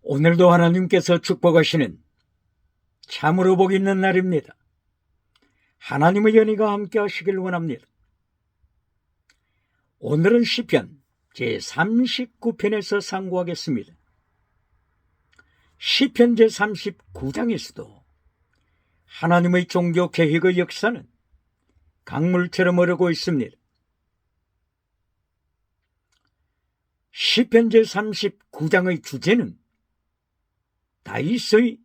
오늘도 하나님께서 축복하시는 참으로 복 있는 날입니다. 하나님의 연희가 함께 하시길 원합니다. 오늘은 시편 제39편에서 상고하겠습니다. 시편 제39장에서도 하나님의 종교 계획의 역사는 강물처럼 흐르고 있습니다. 시편 제39장의 주제는 다윗의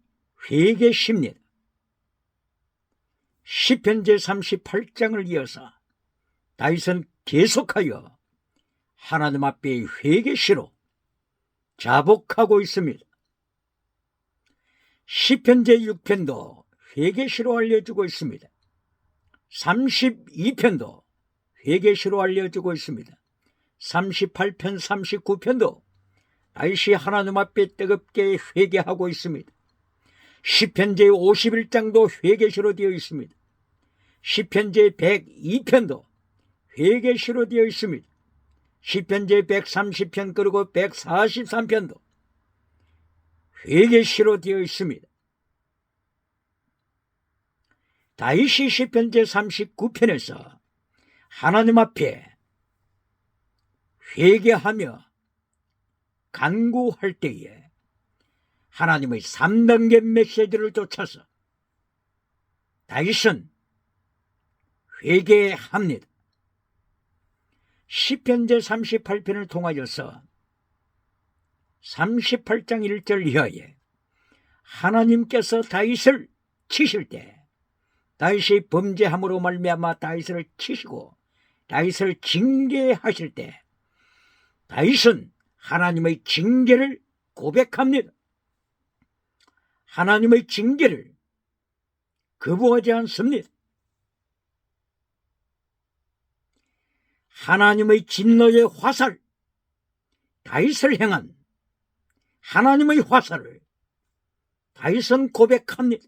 회개시입니다. 시편 제38장을 이어서 다윗은 계속하여 하나님 앞에 회개시로 자복하고 있습니다. 시편 제6편도 회개시로 알려주고 있습니다. 32편도 회개시로 알려주고 있습니다. 38편, 39편도 다윗이 하나님 앞에 뜨겁게 회개하고 있습니다. 시편 제51장도 회개시로 되어 있습니다. 시편 제102편도 회개시로 되어 있습니다. 시편 제130편 그리고 143편도 회개시로 되어 있습니다. 다윗이 시편 제39편에서 하나님 앞에 회개하며 간구할 때에 하나님의 3단계 메시지를 쫓아서 다윗은 회개합니다. 시편 제38편을 통하여서 38장 1절 이하에 하나님께서 다윗을 치실 때 다윗이 범죄함으로 말미암아 다윗을 치시고 다윗을 징계하실 때 다윗은 하나님의 징계를 고백합니다. 하나님의 징계를 거부하지 않습니다. 하나님의 진노의 화살, 다윗을 향한 하나님의 화살을 다윗은 고백합니다.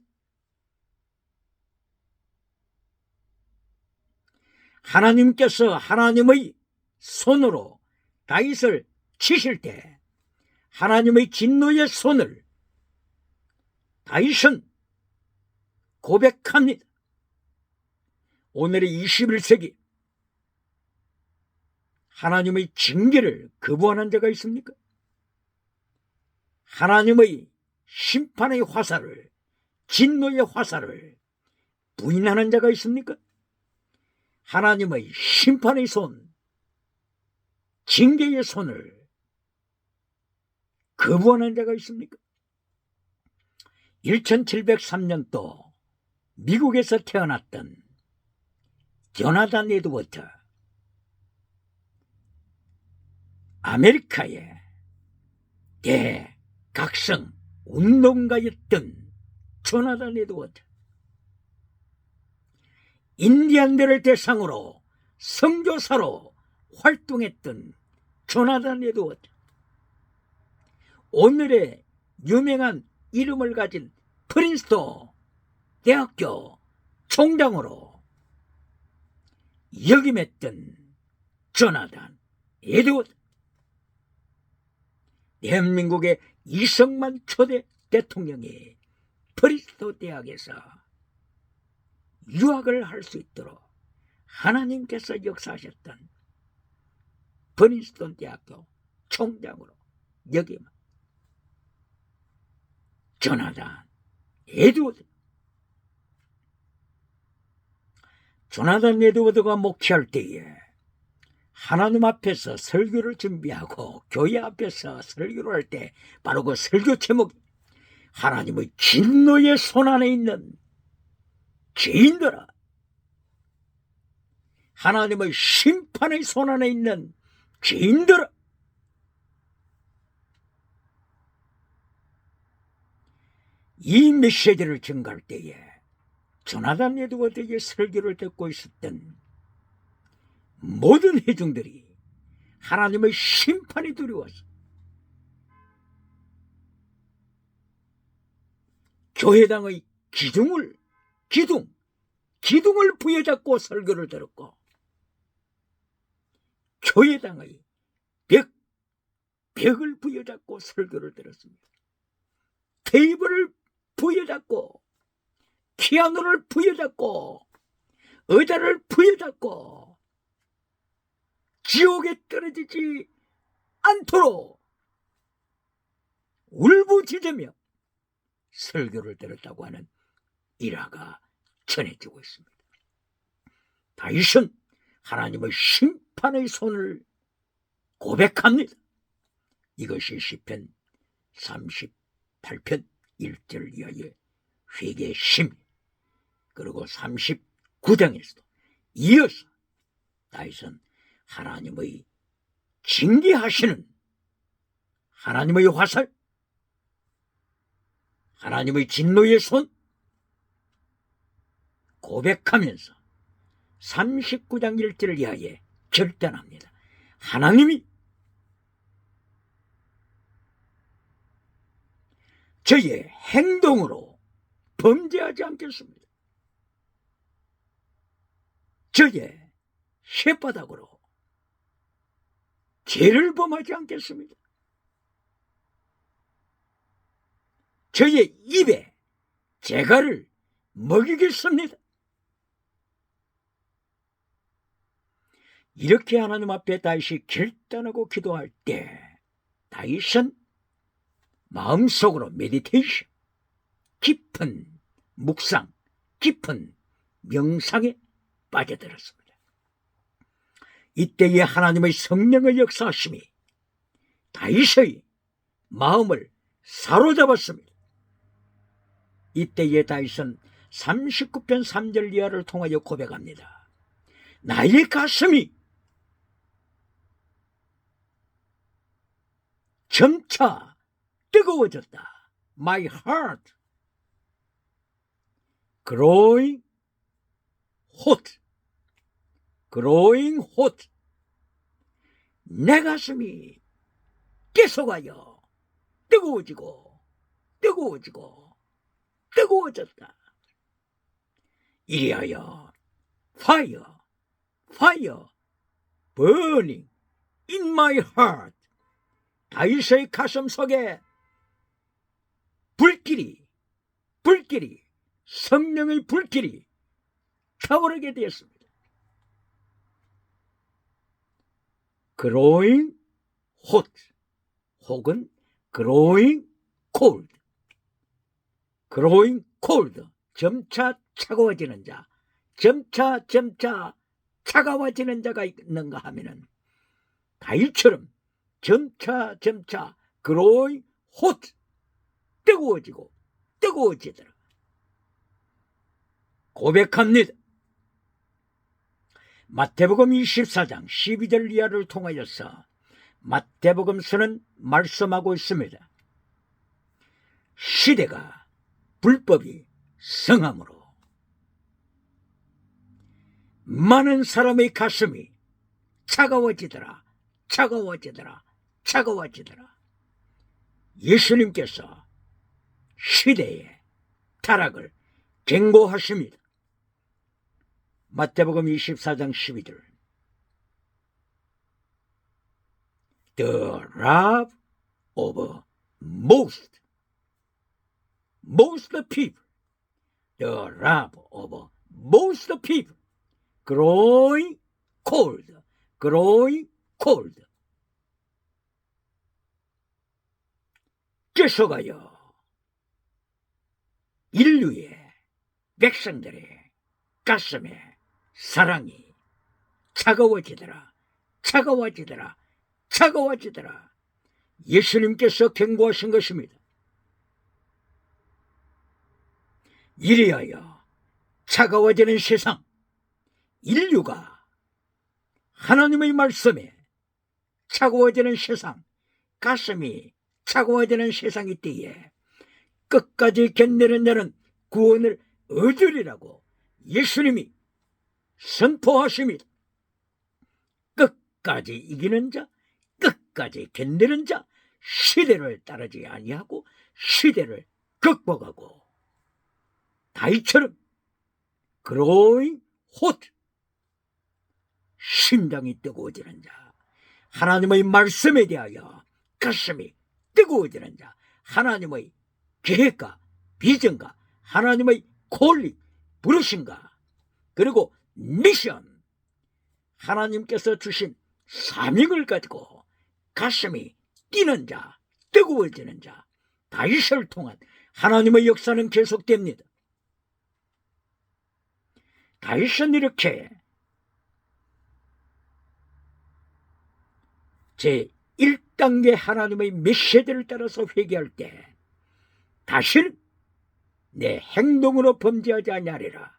하나님께서 하나님의 손으로 다윗을 치실 때 하나님의 진노의 손을 다윗은 고백합니다. 오늘의 21세기 하나님의 징계를 거부하는 자가 있습니까? 하나님의 심판의 화살을, 진노의 화살을 부인하는 자가 있습니까? 하나님의 심판의 손, 징계의 손을 거부하는 자가 있습니까? 1703년도 미국에서 태어났던 조나단 에드워드, 아메리카의 대각성 운동가였던 조나단 에드워드, 인디안들을 대상으로 선교사로 활동했던 조나단 에드워드, 오늘의 유명한 이름을 가진 프린스턴 대학교 총장으로 역임했던 조나단 에드워드, 대한민국의 이승만 초대 대통령이 프린스턴 대학에서 유학을 할 수 있도록 하나님께서 역사하셨던 프린스턴 대학교 총장으로 역임 조나단 에드워드. 조나단 에드워드가 목회할 때에 하나님 앞에서 설교를 준비하고 교회 앞에서 설교를 할 때 바로 그 설교 제목이 하나님의 진노의 손 안에 있는 죄인들아, 하나님의 심판의 손 안에 있는 죄인들아. 이 메시지를 전가할 때에 조나단 에드워드의 설교를 듣고 있었던 모든 회중들이 하나님의 심판이 두려워서 교회당의 기둥을 부여잡고 설교를 들었고 교회당의 벽을 부여잡고 설교를 들었습니다. 테이블을 부여잡고 피아노를 부여잡고 의자를 부여잡고 지옥에 떨어지지 않도록 울부짖으며 설교를 들었다고 하는 일화가 전해지고 있습니다. 다윗은 하나님의 심판의 손을 고백합니다. 이것이 시편 38편 1절 이하의 회개의 심, 그리고 39장에서도 이어서 다윗은 하나님의 징계하시는 하나님의 화살, 하나님의 진노의 손 고백하면서 39장 1절 이하에 결단합니다. 하나님이 저의 행동으로 범죄하지 않겠습니다. 저의 혓바닥으로 죄를 범하지 않겠습니다. 저의 입에 재갈을 먹이겠습니다. 이렇게 하나님 앞에 다윗이 결단하고 기도할 때 다윗은 마음속으로 메디테이션, 깊은 묵상, 깊은 명상에 빠져들었습니다. 이때에 하나님의 성령의 역사하심이 다윗의 마음을 사로잡았습니다. 이때에 다윗은 39편 3절 이하를 통하여 고백합니다. 나의 가슴이 점차 뜨거워졌다. My heart growing hot. growing hot. 내 가슴이 계속하여 뜨거워지고 뜨거워지고 뜨거워졌다. 이리하여 fire, fire burning in my heart. 다윗의 가슴 속에 불길이 성령의 불길이 타오르게 되었습니다. growing hot 혹은 growing cold. growing cold, 점차 차가워지는 자, 점차 차가워지는 자가 있는가 하면은 다윗처럼 점차 growing hot, 뜨거워지고 뜨거워지더라. 고백합니다. 마태복음 24장 12절 이하를 통하여서 마태복음서는 말씀하고 있습니다. 시대가 불법이 성함으로 많은 사람의 가슴이 차가워지더라. 예수님께서 시대의 타락을 경고하십니다. 마태복음 24장 12절. The wrath of most people. The wrath of most people. growing cold. 계속하여 인류의 백성들의 가슴에 사랑이 차가워지더라. 예수님께서 경고하신 것입니다. 이리하여 차가워지는 세상, 인류가 하나님의 말씀에 차가워지는 세상, 가슴이 차가워지는 세상이 때에 끝까지 견디는 자는 구원을 얻으리라고 예수님이 선포하십니다. 끝까지 이기는 자, 끝까지 견디는 자, 시대를 따르지 아니하고 시대를 극복하고 다윗처럼 growing hot, 심장이 뜨거워지는 자, 하나님의 말씀에 대하여 가슴이 뜨거워지는 자, 하나님의 계획과 비전과 하나님의 콜링, 부르심과 그리고 미션, 하나님께서 주신 사명을 가지고 가슴이 뛰는 자, 뜨거워지는 자, 다윗을 통한 하나님의 역사는 계속됩니다. 다윗은 이렇게 제1단계 하나님의 메시지를 따라서 회개할 때 다시는 내 행동으로 범죄하지 아니하리라,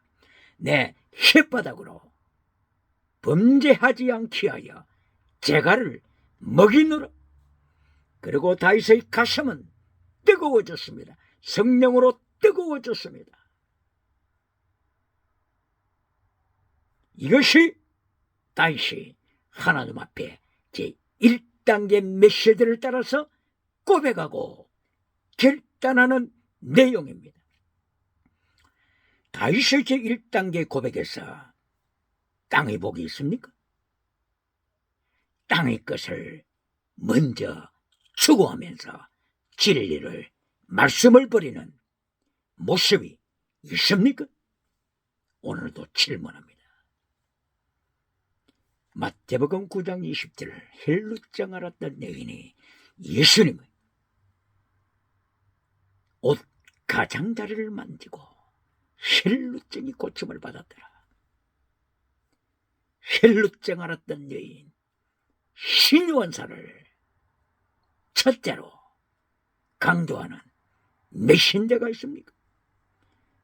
내 혓바닥으로 범죄하지 않게 하여 제가를 먹이노라. 그리고 다윗의 가슴은 뜨거워졌습니다. 성령으로 뜨거워졌습니다. 이것이 다윗이 하나님 앞에 제1단계 메시지를 따라서 고백하고 결단하는 내용입니다. 다윗의 제1단계 고백에서 땅의 복이 있습니까? 땅의 것을 먼저 추구하면서 진리를, 말씀을 버리는 모습이 있습니까? 오늘도 질문합니다. 마태복음 9장 20절, 헬루장 알았던 여인이 예수님의 옷 가장자리를 만지고 헬루증이 고침을 받았더라. 헬루증 알았던 여인, 신유원사를 첫째로 강조하는 메신저가 있습니까?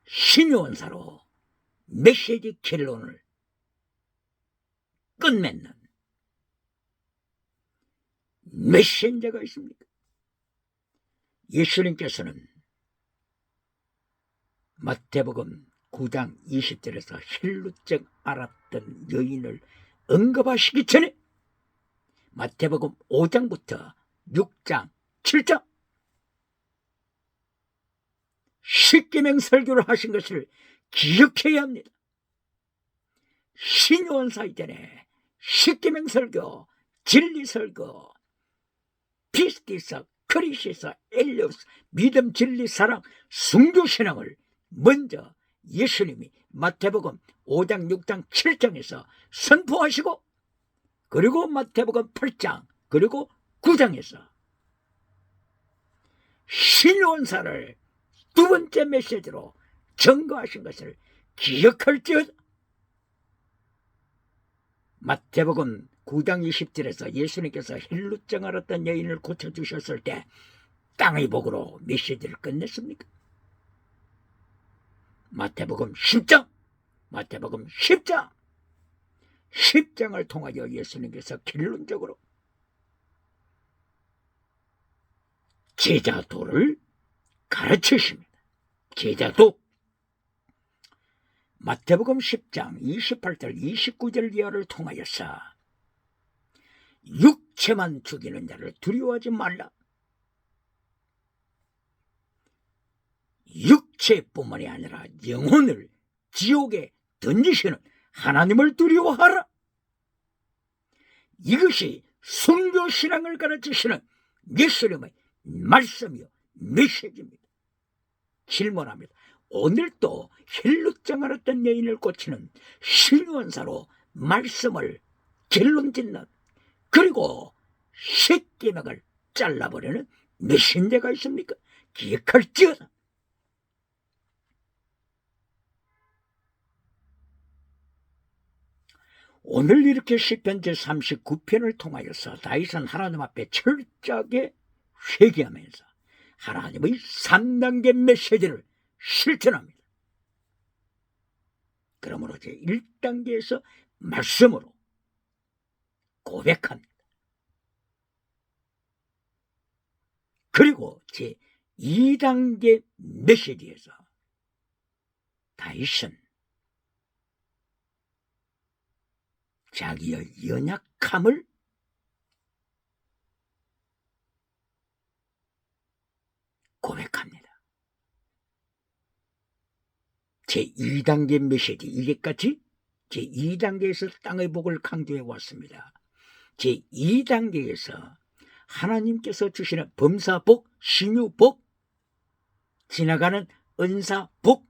신유원사로 메시지 결론을 끝맺는 메신저가 있습니까? 예수님께서는 마태복음 9장 20절에서 헬루증 알았던 여인을 언급하시기 전에 마태복음 5장부터 6장, 7장 십계명 설교를 하신 것을 기억해야 합니다. 신요원사 이전에 십계명 설교, 진리 설교, 피스티서, 크리시서, 엘리오스, 믿음, 진리, 사랑, 순교신앙을 먼저 예수님이 마태복음 5장, 6장, 7장에서 선포하시고, 그리고 마태복음 8장, 그리고 9장에서 신요원사를 두 번째 메시지로 전거하신 것을 기억할지어다. 마태복음 9장 20절에서 예수님께서 헬루증 알았던 여인을 고쳐주셨을 때 땅의 복으로 메시지를 끝냈습니까? 마태복음 10장, 마태복음 10장, 10장을 통하여 예수님께서 결론적으로 제자도를 가르치십니다. 제자도. 마태복음 10장 28절 29절 이하를 통하여서 육체만 죽이는 자를 두려워하지 말라. 육체뿐만이 아니라 영혼을 지옥에 던지시는 하나님을 두려워하라. 이것이 순교신앙을 가르치시는 예수님의 말씀이요 메시지입니다. 질문합니다. 오늘도 헬루증 알았던 여인을 고치는 신유원사로 말씀을 결론짓는, 그리고 십계명을 잘라버리는 메신저가 있습니까? 기억할지어다. 오늘 이렇게 시편 제39편을 통하여서 다윗은 하나님 앞에 철저하게 회개하면서 하나님의 3단계 메시지를 실천합니다. 그러므로 제1단계에서 말씀으로 고백합니다. 그리고 제2단계 메시지에서 다윗은 자기의 연약함을 고백합니다. 제2단계 메시지, 이게까지 제2단계에서 땅의 복을 강조해 왔습니다. 제2단계에서 하나님께서 주시는 범사복, 신유복, 지나가는 은사복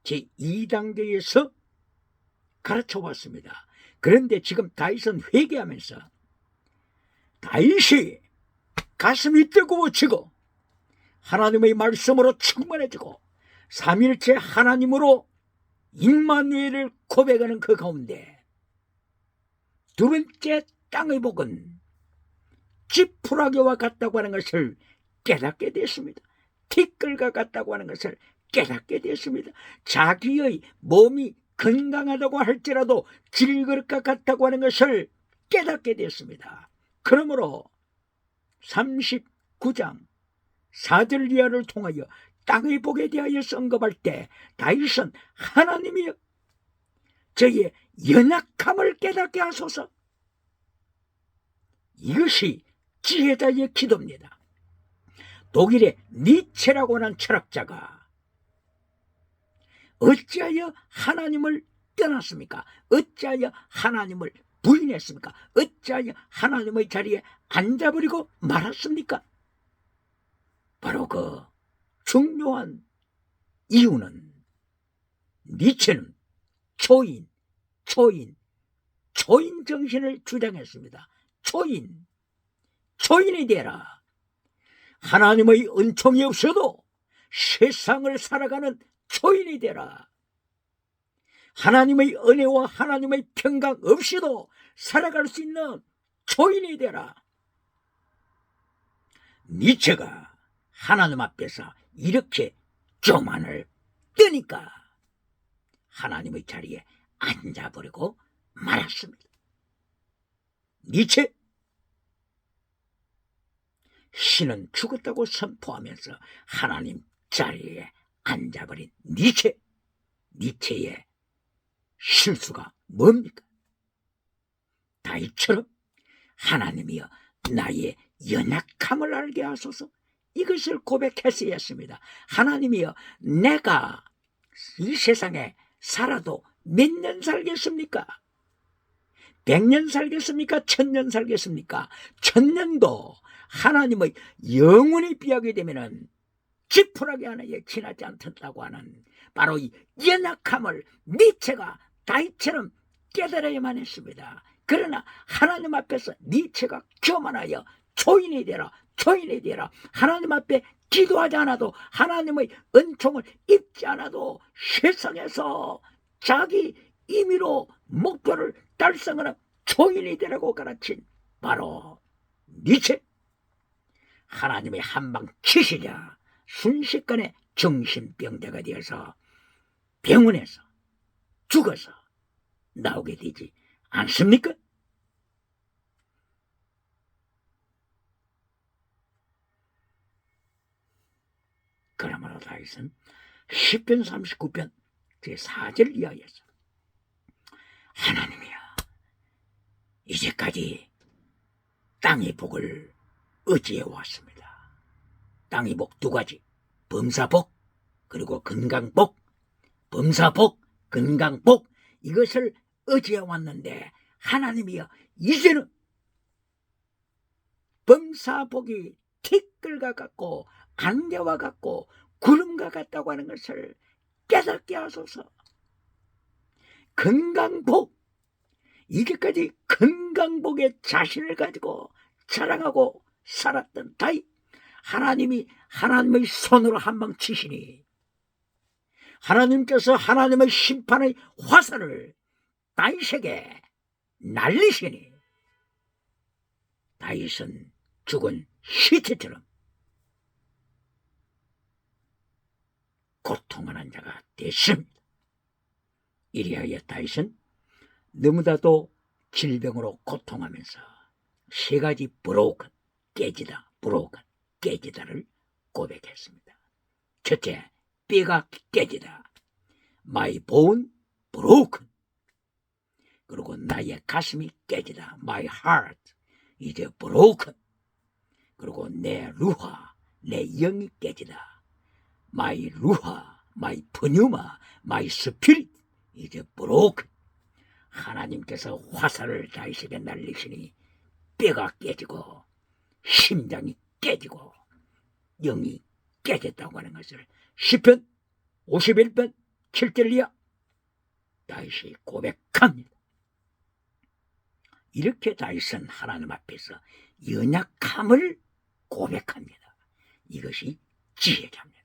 제2단계에서 가르쳐 왔습니다. 그런데 지금 다윗은 회개하면서 다윗이 가슴이 뜨거워지고 하나님의 말씀으로 충만해지고 삼일째 하나님으로 임마누엘을 고백하는 그 가운데 두 번째 땅의 복은 지푸라기와 같다고 하는 것을 깨닫게 됐습니다. 티끌과 같다고 하는 것을 깨닫게 됐습니다. 자기의 몸이 건강하다고 할지라도 질그릇과 같다고 하는 것을 깨닫게 됐습니다. 그러므로 39장 4절 이하를 통하여 땅의 복에 대하여 언급할 때 다윗은 하나님이여 저의 연약함을 깨닫게 하소서, 이것이 지혜자의 기도입니다. 독일의 니체라고 하는 철학자가 어찌하여 하나님을 떠났습니까? 어찌하여 하나님을 부인했습니까? 어찌하여 하나님의 자리에 앉아버리고 말았습니까? 바로 그 중요한 이유는 니체는 초인 정신을 주장했습니다. 초인이 되라. 하나님의 은총이 없어도 세상을 살아가는 초인이 되라. 하나님의 은혜와 하나님의 평강 없이도 살아갈 수 있는 초인이 되라. 니체가 하나님 앞에서 이렇게 교만을 뜨니까 하나님의 자리에 앉아버리고 말았습니다. 니체 신은 죽었다고 선포하면서 하나님 자리에 앉아버린 니체의 실수가 뭡니까? 다윗처럼 하나님이여 나의 연약함을 알게 하소서, 이것을 고백했어야 했습니다. 하나님이여 내가 이 세상에 살아도 몇 년 살겠습니까? 100년 살겠습니까? 1000년 살겠습니까? 1000년도 하나님의 영원히 비하게 되면은 지푸라기 하나에 지나지 않는다고 하는 바로 이 연약함을 니체가 다윗처럼 깨달아야만 했습니다. 그러나 하나님 앞에서 니체가 교만하여 초인이 되라. 하나님 앞에 기도하지 않아도 하나님의 은총을 입지 않아도 세상에서 자기 임의로 목표를 달성하는 초인이 되라고 가르친 바로 니체. 하나님의 한방 치시자 순식간에 정신병자가 되어서 병원에서 죽어서 나오게 되지 않습니까? 그러므로 다윗은 시편 39편 제4절 이하에서 하나님이여 이제까지 땅의 복을 의지해 왔습니다. 땅의 복 두 가지, 범사복 그리고 건강복. 범사복, 건강복 이것을 의지해 왔는데 하나님이여 이제는 범사복이 티끌과 같고 안개와 같고 구름과 같다고 하는 것을 깨닫게 하소서. 건강복, 이제까지 건강복의 자신을 가지고 자랑하고 살았던 다윗, 하나님의 손으로 한방 치시니 하나님께서 하나님의 심판의 화살을 다윗에게 날리시니 다윗은 죽은 시체처럼 고통하는 자가 됐습니다. 이리하여 다윗은 너무나도 질병으로 고통하면서 세 가지 broken, 깨지다를 고백했습니다. 첫째, 뼈가 깨지다. My bone broken. 그리고 나의 가슴이 깨지다. My heart is broken. 그리고 내 루하, 내 영이 깨지다. My 루하, my pneuma, my spirit is broken. 하나님께서 화살을 다윗에게 날리시니 뼈가 깨지고 심장이 깨지고 영이 깨졌다고 하는 것을 시편 51편 7절 이하 다윗이 고백합니다. 이렇게 다윗은 하나님 앞에서 연약함을 고백합니다. 이것이 지혜자입니다.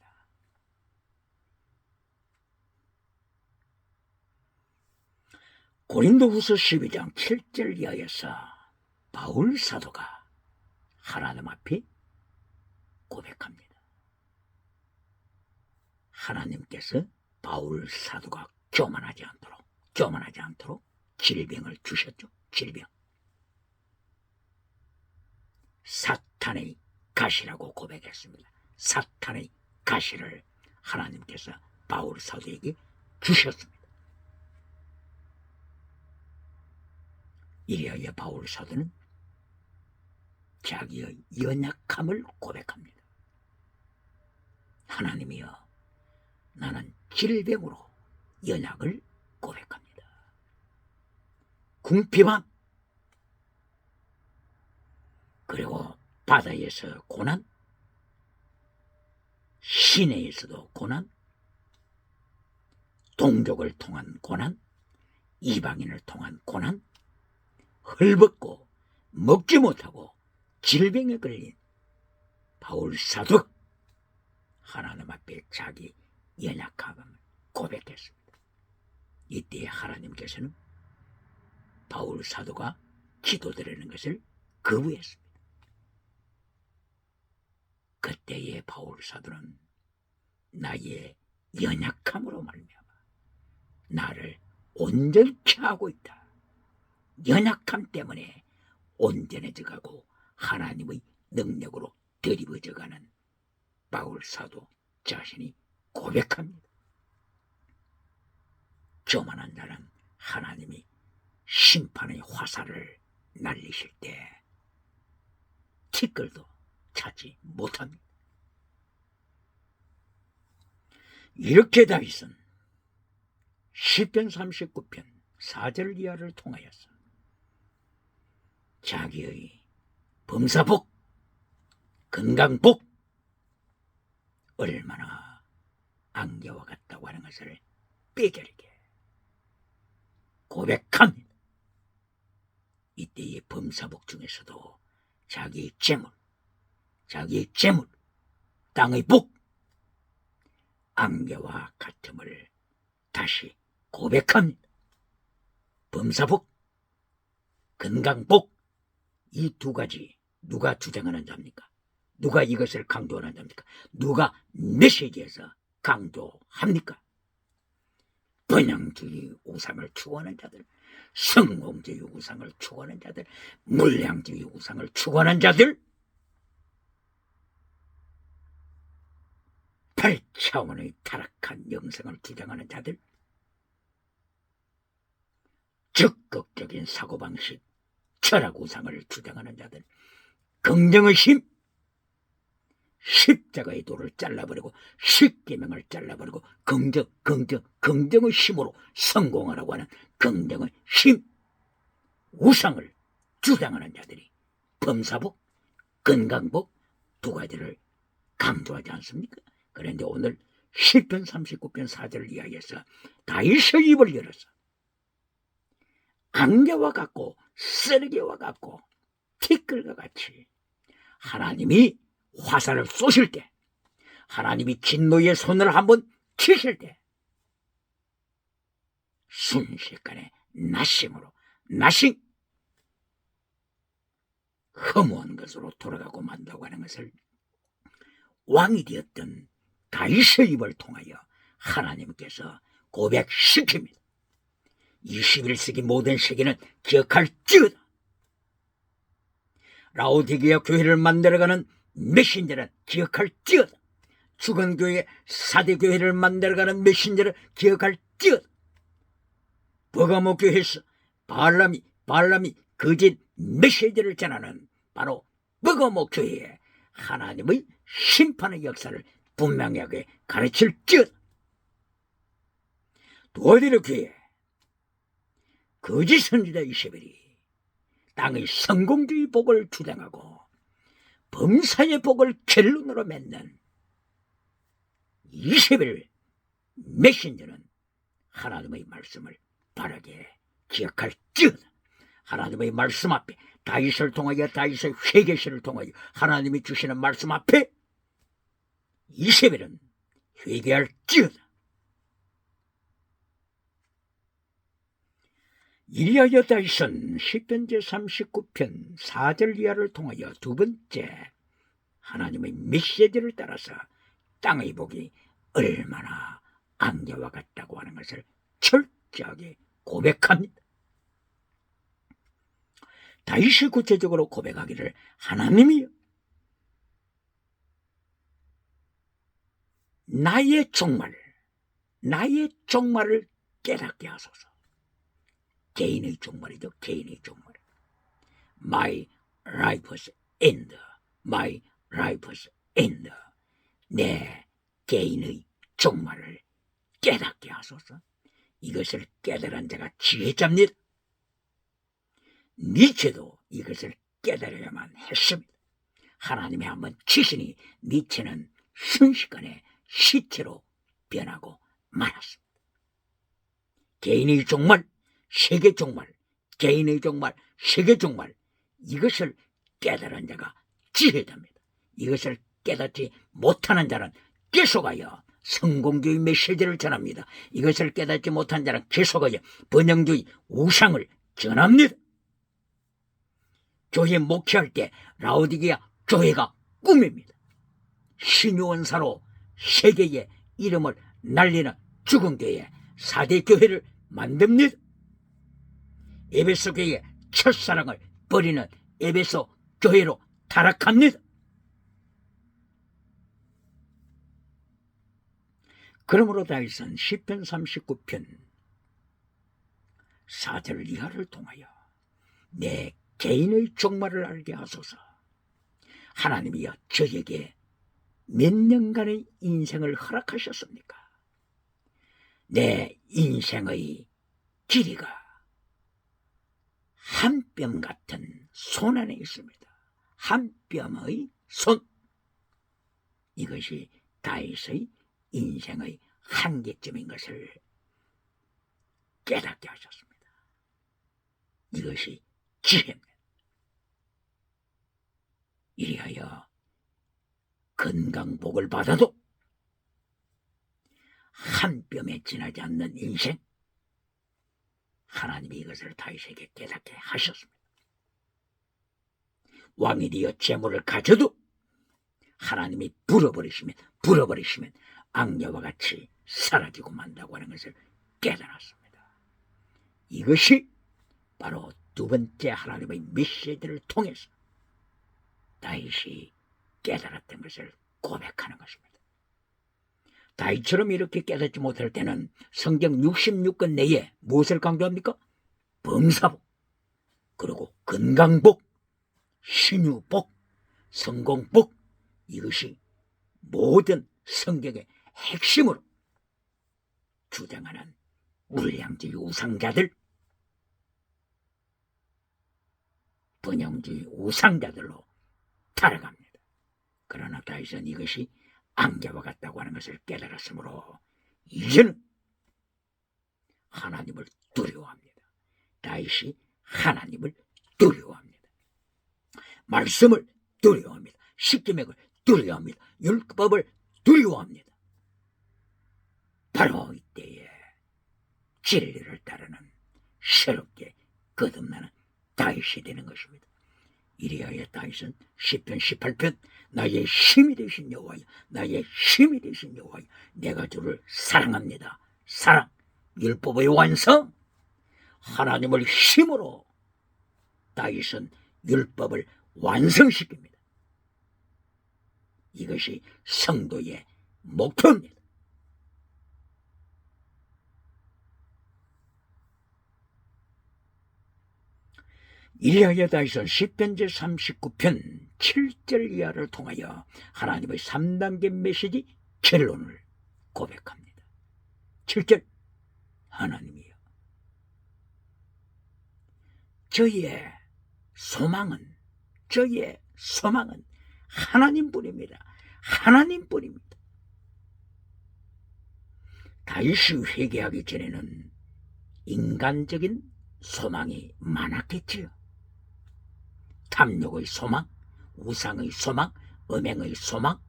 고린도후서 12장 7절 이하에서 바울 사도가 하나님 앞에 고백합니다. 하나님께서 바울 사도가 교만하지 않도록 질병을 주셨죠. 질병. 사탄의 가시라고 고백했습니다. 사탄의 가시를 하나님께서 바울 사도에게 주셨습니다. 이리하여 바울 사도는 자기의 연약함을 고백합니다. 하나님이여, 나는 질병으로 연약을 고백합니다. 궁핍함, 그리고 바다에서 고난, 시내에서도 고난, 동족을 통한 고난, 이방인을 통한 고난, 헐벗고 먹지 못하고 질병에 걸린 바울 사도, 하나님 앞에 자기 연약함을 고백했습니다. 이때 하나님께서는 바울 사도가 기도드리는 것을 거부했습니다. 그때의 바울 사도는 나의 연약함으로 말미암아 나를 온전케 하고 있다. 연약함 때문에 온전해져가고 하나님의 능력으로 드리워져가는 바울 사도 자신이 고백합니다. 교만한 자는 하나님이 심판의 화살을 날리실 때 티끌도 찾지 못합니다. 이렇게 다윗은 시편 39편 4절 이하를 통하여서 자기의 범사복, 건강복, 얼마나 안개와 같다고 하는 것을 뼈저리게 고백합니다. 이때의 범사복 중에서도 자기의 재물, 땅의 복, 안개와 같음을 다시 고백합니다. 범사복, 건강복, 이 두 가지 누가 주장하는 자입니까? 누가 이것을 강조하는 자입니까? 누가 메시지에서 강조합니까? 번영주의 우상을 추구하는 자들, 성공주의 우상을 추구하는 자들, 물량주의 우상을 추구하는 자들, 8차원의 타락한 영성을 주장하는 자들, 적극적인 사고방식, 철학 우상을 주장하는 자들, 긍정의 힘, 십자가의 돌을 잘라버리고 십계명을 잘라버리고 긍정의 힘으로 성공하라고 하는 긍정의 힘, 우상을 주장하는 자들이 범사복, 건강복 두 가지를 강조하지 않습니까? 그런데 오늘 시편 39편 4절 이하에서 다윗의 입을 열어서 안개와 같고 쓰레기와 같고 티끌과 같이 하나님이 화살을 쏘실 때, 하나님이 진노의 손을 한번 치실 때 순식간에 나싱 허무한 것으로 돌아가고 만다고 하는 것을 왕이 되었던 다윗의 입을 통하여 하나님께서 고백시킵니다. 21세기 모든 세계는 기억할지어다. 라오디게아 교회를 만들어가는 메신저는 기억할지어다. 죽은 교회 사대 교회를 만들어가는 메신저를 기억할지어다. 버가모 교회에서 발람이 거짓 메시지를 전하는 바로 버가모 교회에 하나님의 심판의 역사를 분명하게 가르칠지어다. 도아디르 교회 거짓 선지자 이세벨이 땅의 성공주의 복을 주장하고 범사의 복을 결론으로 맺는 이세벨 메신저는 하나님의 말씀을 바르게 기억할지어다. 하나님의 말씀 앞에, 다윗을 통하여, 다윗의 회개시를 통하여 하나님이 주시는 말씀 앞에 이세벨은 회개할지어다. 이리하여 다윗은 시편 제39편 4절 이하를 통하여 두 번째 하나님의 메시지를 따라서 땅의 복이 얼마나 안개와 같다고 하는 것을 철저하게 고백합니다. 다윗이 구체적으로 고백하기를, 하나님이여, 나의 종말을 깨닫게 하소서. 개인의 종말이죠. 개인의 종말. My life's end. My life's end. 내 개인의 종말을 깨닫게 하소서. 이것을 깨달은 자가 지혜자입니다. 니체도 이것을 깨달아야만 했습니다. 하나님이 한번 치시니 니체는 순식간에 시체로 변하고 말았습니다. 개인의 종말, 세계 종말, 개인의 종말, 세계 종말, 이것을 깨달은 자가 지혜자입니다. 이것을 깨닫지 못하는 자는 계속하여 성공주의 메시지를 전합니다. 이것을 깨닫지 못한 자는 계속하여 번영주의 우상을 전합니다. 교회 목회할 때 라오디게아 교회가 꿈입니다. 신유원사로 세계의 이름을 날리는 죽은 교회 4대 교회를 만듭니다. 에베소 교회의 첫사랑을 버리는 에베소 교회로 타락합니다. 그러므로 다윗은 시편 39편 4절 이하를 통하여 내 개인의 종말을 알게 하소서. 하나님이여, 저에게 몇 년간의 인생을 허락하셨습니까? 내 인생의 길이가 한 뼘 같은 손 안에 있습니다. 한 뼘의 손. 이것이 다윗의 인생의 한계점인 것을 깨닫게 하셨습니다. 이것이 지혜입니다. 이리하여 건강복을 받아도 한 뼘에 지나지 않는 인생, 하나님이 이것을 다윗에게 깨닫게 하셨습니다. 왕이 되어 재물을 가져도 하나님이 불어버리시면 악녀와 같이 사라지고 만다고 하는 것을 깨달았습니다. 이것이 바로 두 번째 하나님의 메시지를 통해서 다윗이 깨달았던 것을 고백하는 것입니다. 다윗처럼 이렇게 깨닫지 못할 때는 성경 66권 내에 무엇을 강조합니까? 범사복, 그리고 건강복, 신유복, 성공복, 이것이 모든 성경의 핵심으로 주장하는 물량주의 우상자들, 번영주의 우상자들로 타락합니다. 그러나 다윗은 이것이 안개와 같다고 하는 것을 깨달았으므로 이제는 하나님을 두려워합니다. 다윗이 하나님을 두려워합니다. 말씀을 두려워합니다. 십계명을 두려워합니다. 율법을 두려워합니다. 바로 이때에 진리를 따르는 새롭게 거듭나는 다윗이 되는 것입니다. 이리하여 다윗은 시편 18편 나의 힘이 되신 여호와여, 나의 힘이 되신 여호와여, 내가 주를 사랑합니다. 사랑, 율법의 완성, 하나님을 힘으로 다윗은 율법을 완성시킵니다. 이것이 성도의 목표입니다. 이리하여 다윗은 시편 제39편 7절 이하를 통하여 하나님의 3단계 메시지 결론을 고백합니다. 7절, 하나님이여, 저의 소망은 하나님뿐입니다. 하나님뿐입니다. 다윗이 회개하기 전에는 인간적인 소망이 많았겠지요. 탐욕의 소망, 우상의 소망, 음행의 소망,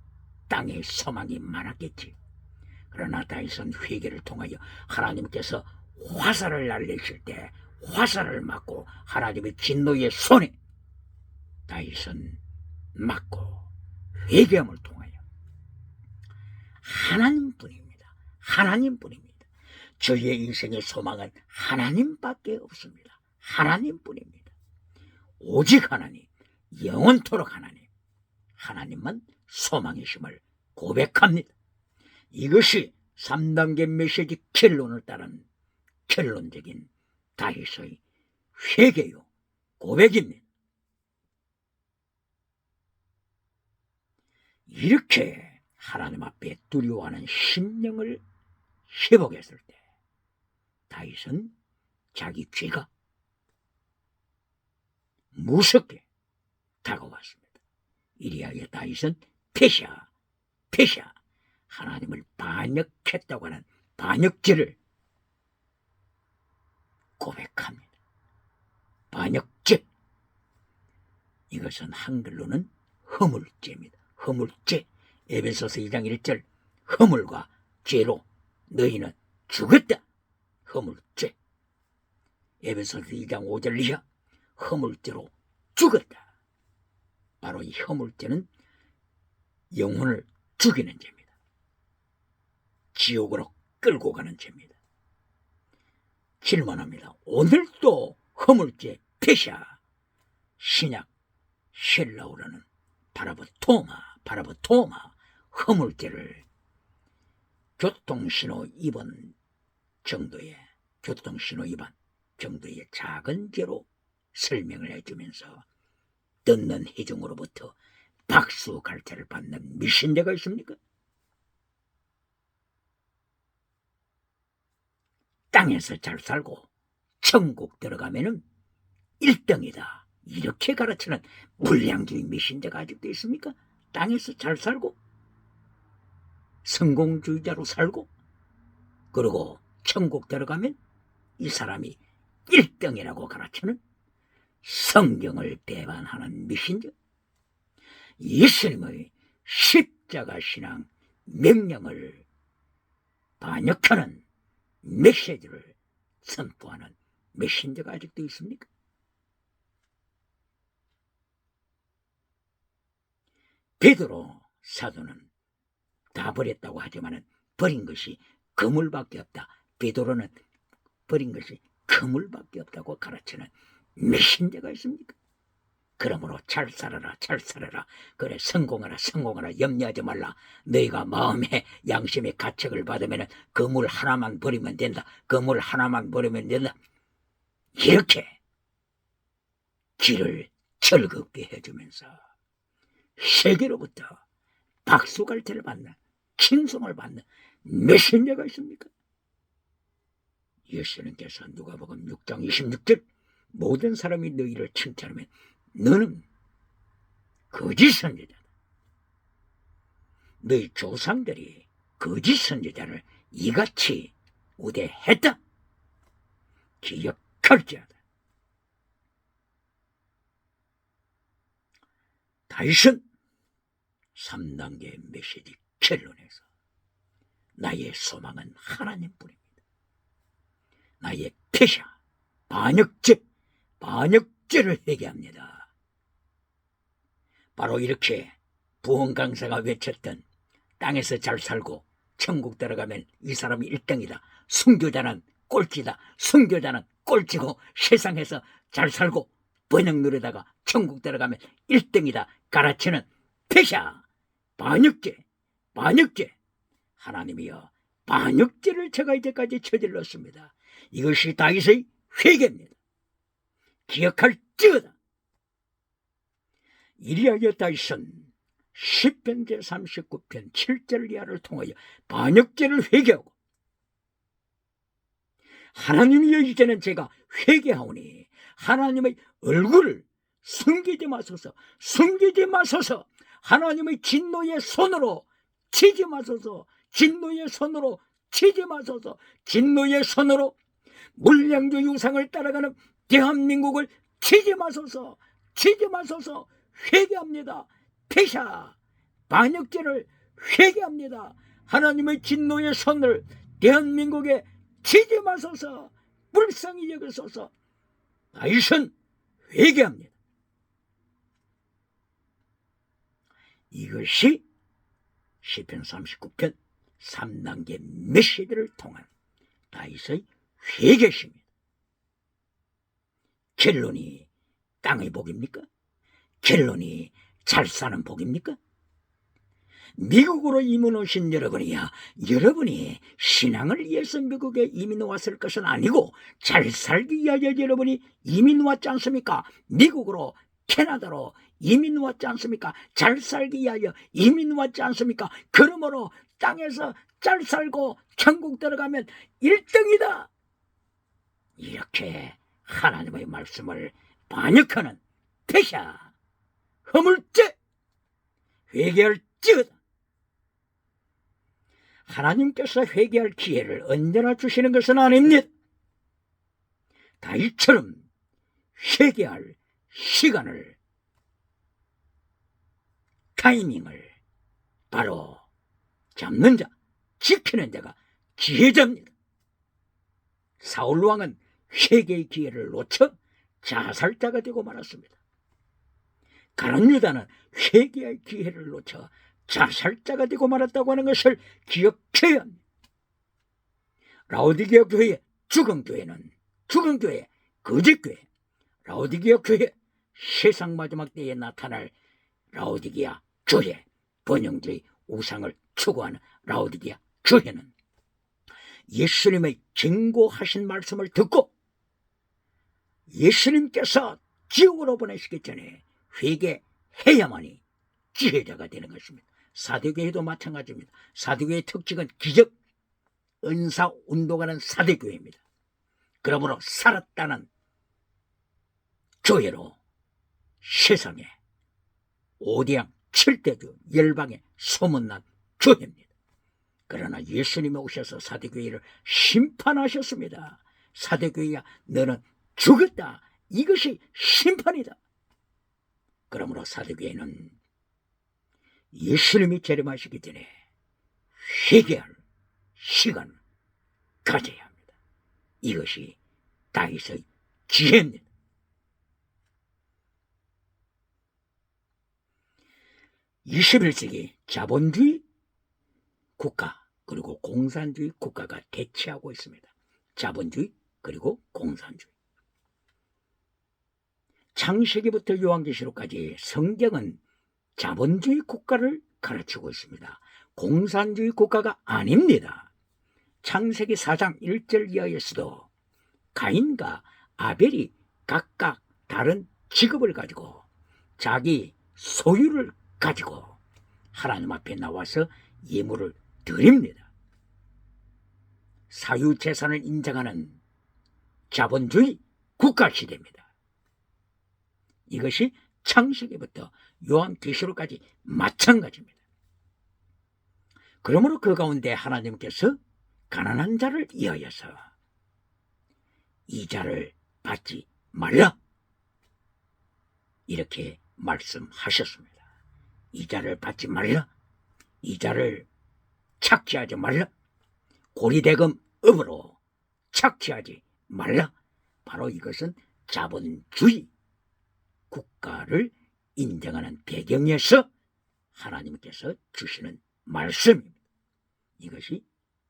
땅의 소망이 많았겠지. 그러나 다윗은 회개를 통하여 하나님께서 화살을 날리실 때 화살을 맞고 하나님의 진노의 손에 다윗은 맞고 회개함을 통하여 하나님뿐입니다. 하나님뿐입니다. 저희의 인생의 소망은 하나님밖에 없습니다. 하나님뿐입니다. 오직 하나님, 영원토록 하나님, 하나님만 소망이심을 고백합니다. 이것이 3단계 메시지 결론을 따른 결론적인 다윗의 회개요 고백입니다. 이렇게 하나님 앞에 두려워하는 심령을 회복했을 때 다윗은 자기 죄가 무섭게 다가왔습니다. 이리하여 다윗은 페샤 하나님을 반역했다고 하는 반역죄를 고백합니다. 반역죄, 이것은 한글로는 허물죄입니다. 허물죄, 에베소서 2장 1절, 허물과 죄로 너희는 죽었다. 허물죄. 에베소서 2장 5절 이하, 허물죄로 죽었다. 바로 이 허물죄는 영혼을 죽이는 죄입니다. 지옥으로 끌고 가는 죄입니다. 질문합니다. 오늘도 허물죄 페샤, 신약 헬라어로는 파라보토마 허물죄를 교통신호 2번 정도의 작은 죄로 설명을 해주면서 듣는 회중으로부터 박수 갈채를 받는 미신자가 있습니까? 땅에서 잘 살고 천국 들어가면은 1등이다. 이렇게 가르치는 불량주의 미신자가 아직도 있습니까? 땅에서 잘 살고 성공주의자로 살고 그리고 천국 들어가면 이 사람이 1등이라고 가르치는 성경을 배반하는 미신자, 예수님의 십자가 신앙 명령을 반역하는 메시지를 선포하는 메신저가 아직도 있습니까? 베드로 사도는 다 버렸다고 하지만 버린 것이 그물밖에 없다. 베드로는 버린 것이 그물밖에 없다고 가르치는 메신저가 있습니까? 그러므로 잘 살아라. 그래, 성공하라. 염려하지 말라. 너희가 마음의 양심의 가책을 받으면 그물 하나만 버리면 된다. 이렇게 길을 즐겁게 해주면서 세계로부터 박수갈채를 받는, 칭송을 받는 메신저가 있습니까? 예수님께서 누가복음 6장 26절, 모든 사람이 너희를 칭찬하면 너는 거짓 선지자다. 너희 조상들이 거짓 선지자를 이같이 우대했다. 기억할지어다. 다윗은 3단계 메시지 결론에서 나의 소망은 하나님뿐입니다. 나의 패샤, 반역죄를 회개합니다. 바로 이렇게 부흥 강사가 외쳤던 땅에서 잘 살고 천국 들어가면 이 사람이 1등이다. 순교자는 꼴찌다. 순교자는 꼴찌고 세상에서 잘 살고 번영 누리다가 천국 들어가면 1등이다. 가르치는 패샤, 반역죄. 하나님이여, 반역죄를 제가 이제까지 저질렀습니다. 이것이 다윗의 회개입니다. 기억할지어다. 이리하여 다윗은 시편 제39편 7절 이하를 통하여 반역죄를 회개하고 하나님이여, 이제는 제가 회개하오니 하나님의 얼굴을 숨기지 마소서. 하나님의 진노의 손으로 치지 마소서. 진노의 손으로 치지 마소서. 진노의 손으로 물량주의 우상을 따라가는 대한민국을 치지 마소서. 치지 마소서. 회개합니다. 폐샤 반역죄를 회개합니다. 하나님의 진노의 손을 대한민국에 치지 마소서. 불쌍히 여기소서. 다윗은 회개합니다. 이것이 시편 39편 3단계 메시지를 통한 다윗의 회개심입니다. 결론이 땅의 복입니까? 결론이 잘 사는 복입니까? 미국으로 이민 오신 여러분이야, 여러분이 신앙을 위해서 미국에 이민 왔을 것은 아니고 잘 살기 위하여 여러분이 이민 왔지 않습니까? 미국으로, 캐나다로 이민 왔지 않습니까? 잘 살기 위하여 이민 왔지 않습니까? 그러므로 땅에서 잘 살고 천국 들어가면 1등이다. 이렇게 하나님의 말씀을 반역하는 폐샤, 허물죄, 회개할지어다. 하나님께서 회개할 기회를 언제나 주시는 것은 아닙니다. 다윗처럼 회개할 시간을, 타이밍을 바로 잡는 자, 지키는 자가 지혜자입니다. 사울왕은 회개의 기회를 놓쳐 자살자가 되고 말았습니다. 가룟 유다는 회개의 기회를 놓쳐 자살자가 되고 말았다고 하는 것을 기억해야 합니다. 라오디게아 교회의 죽은 교회, 거짓교회, 라오디게아 교회, 세상 마지막 때에 나타날 라오디게아 교회, 번영주의 우상을 추구하는 라오디게아 교회는 예수님의 경고하신 말씀을 듣고 예수님께서 지옥으로 보내시기 전에 회개해야만이 지혜자가 되는 것입니다. 사대교회도 마찬가지입니다. 사대교회의 특징은 기적, 은사, 운동하는 사대교회입니다. 그러므로 살았다는 교회로 세상에 5대양 7대교 열방에 소문난 교회입니다. 그러나 예수님이 오셔서 사대교회를 심판하셨습니다. 사대교회야, 너는 죽었다. 이것이 심판이다. 그러므로 사대교회는 예수님이 재림하시기 전에 회개할 시간을 가져야 합니다. 이것이 다윗의 지혜입니다. (21세기) 자본주의 국가 그리고 공산주의 국가가 대치하고 있습니다. 자본주의 그리고 공산주의. 창세기부터 요한계시록까지 성경은 자본주의 국가를 가르치고 있습니다. 공산주의 국가가 아닙니다. 창세기 4장 1절 이하에서도 가인과 아벨이 각각 다른 직업을 가지고 자기 소유를 가지고 하나님 앞에 나와서 예물을 드립니다. 사유재산을 인정하는 자본주의 국가시대입니다. 이것이 창세기부터 요한계시록까지 마찬가지입니다. 그러므로 그 가운데 하나님께서 가난한 자를 위하여서 이자를 받지 말라 이렇게 말씀하셨습니다. 이자를 받지 말라, 이자를 착취하지 말라, 고리대금업으로 착취하지 말라. 바로 이것은 자본주의 국가를 인정하는 배경에서 하나님께서 주시는 말씀입니다. 이것이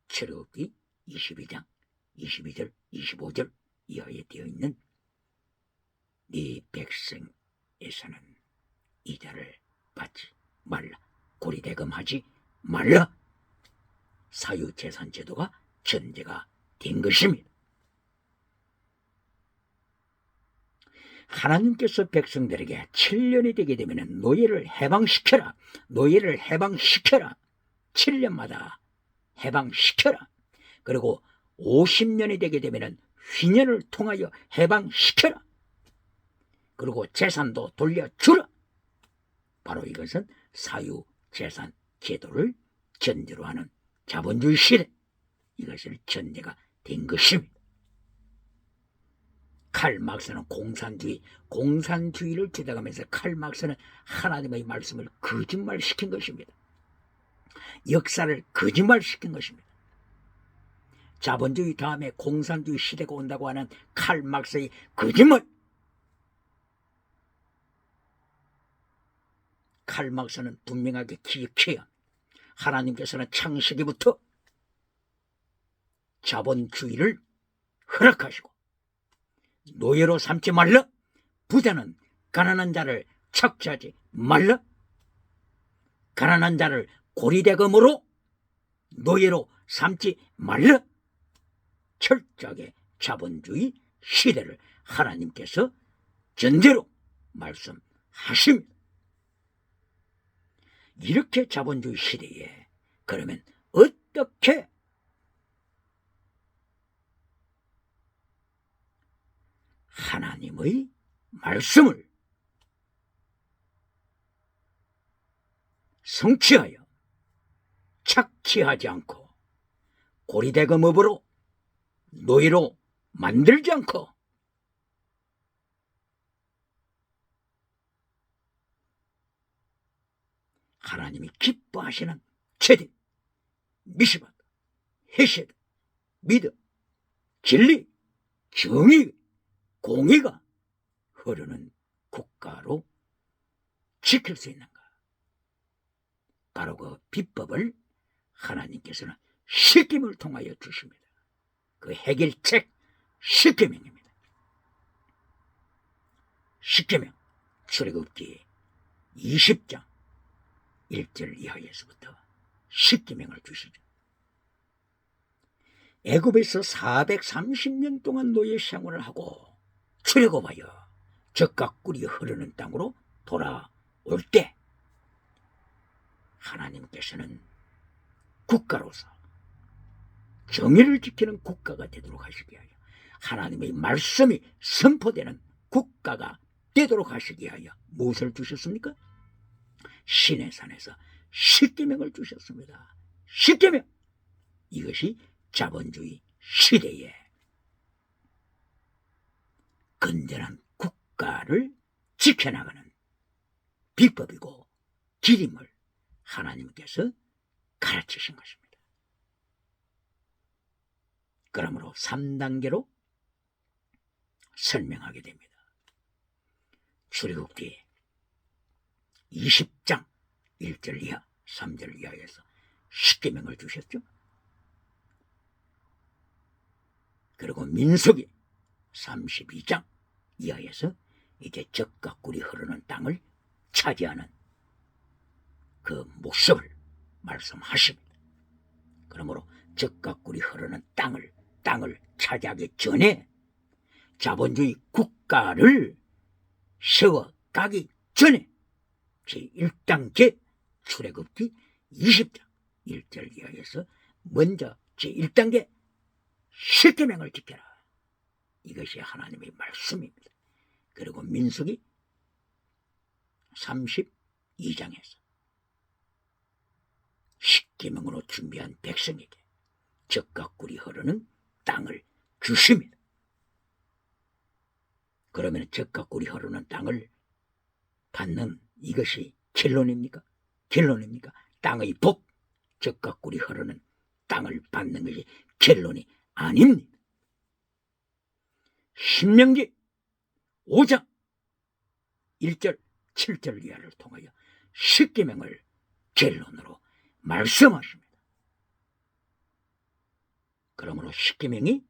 출애굽기 22장 22절 25절 이하에 되어 있는 네 백성에서는 이자를 받지 말라, 고리대금하지 말라. 사유재산 제도가 전제가 된 것입니다. 하나님께서 백성들에게 7년이 되게 되면 노예를 해방시켜라, 노예를 해방시켜라, 7년마다 해방시켜라. 그리고 50년이 되게 되면 휘년을 통하여 해방시켜라. 그리고 재산도 돌려주라. 바로 이것은 사유재산 제도를 전제로 하는 자본주의 시대. 이것을 전제가 된 것입니다. 칼 막스는 공산주의를 주장하면서 칼 막스는 하나님의 말씀을 거짓말시킨 것입니다. 역사를 거짓말시킨 것입니다. 자본주의 다음에 공산주의 시대가 온다고 하는 칼 막스의 거짓말. 칼 막스는 분명하게 기억해야 하나님께서는 창세기부터 자본주의를 허락하시고 노예로 삼지 말라. 부자는 가난한 자를 착취하지 말라. 가난한 자를 고리대금으로 노예로 삼지 말라. 철저하게 자본주의 시대를 하나님께서 전제로 말씀하십니다. 이렇게 자본주의 시대에 그러면 어떻게 하나님의 말씀을 성취하여 착취하지 않고 고리대금업으로 노예로 만들지 않고 하나님이 기뻐하시는 체득, 미시밭, 헤세드, 믿음, 진리, 정의, 공의가 흐르는 국가로 지킬 수 있는가? 바로 그 비법을 하나님께서는 십계명을 통하여 주십니다. 그 해결책 십계명입니다. 십계명 출애굽기 20장 1절 이하에서부터 십계명을 주시죠. 애굽에서 430년 동안 노예 생활을 하고 출애굽하여 젖과 꿀이 흐르는 땅으로 돌아올 때 하나님께서는 국가로서 정의를 지키는 국가가 되도록 하시기 위하여 하나님의 말씀이 선포되는 국가가 되도록 하시기 위하여 무엇을 주셨습니까? 시내산에서 십계명을 주셨습니다. 십계명. 이것이 자본주의 시대에 건전한 국가를 지켜나가는 비법이고 길임을 하나님께서 가르치신 것입니다. 그러므로 3단계로 설명하게 됩니다. 출애굽기 20장 1절 이하 3절 이하에서 십계명을 주셨죠. 그리고 민수기 32장 이하에서 이제 젖과 꿀이 흐르는 땅을 차지하는 그 목적을 말씀하십니다. 그러므로 젖과 꿀이 흐르는 땅을 차지하기 전에 자본주의 국가를 세워가기 전에 제1단계 출애굽기 20장 1절 이하에서 먼저 제1단계 십계명을 지켜라. 이것이 하나님의 말씀입니다. 그리고 민수기 32장에서 십계명으로 준비한 백성에게 젖과 꿀이 흐르는 땅을 주십니다. 그러면 젖과 꿀이 흐르는 땅을 받는 이것이 결론입니까? 결론입니까? 땅의 복, 젖과 꿀이 흐르는 땅을 받는 것이 결론이 아닙니다. 신명기 5장 1절 7절 이하를 통하여 십계명을 결론으로 말씀하십니다. 그러므로 십계명이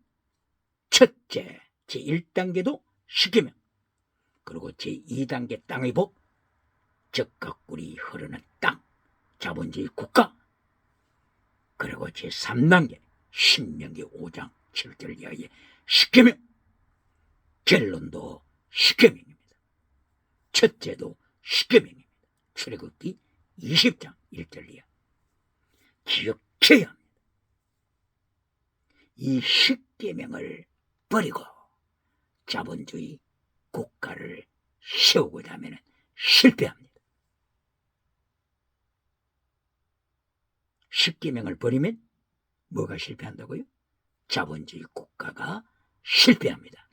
첫째 제1단계도 십계명, 그리고 제2단계 땅의 복, 젖과 꿀이 흐르는 땅, 자본주의 국가, 그리고 제3단계 신명기 5장 7절 이하의 십계명, 결론도 십계명입니다. 첫째도 십계명입니다. 출애굽기 20장 1절 이하. 기억해야 합니다. 이 십계명을 버리고 자본주의 국가를 세우고자 하면 실패합니다. 십계명을 버리면 뭐가 실패한다고요? 자본주의 국가가 실패합니다.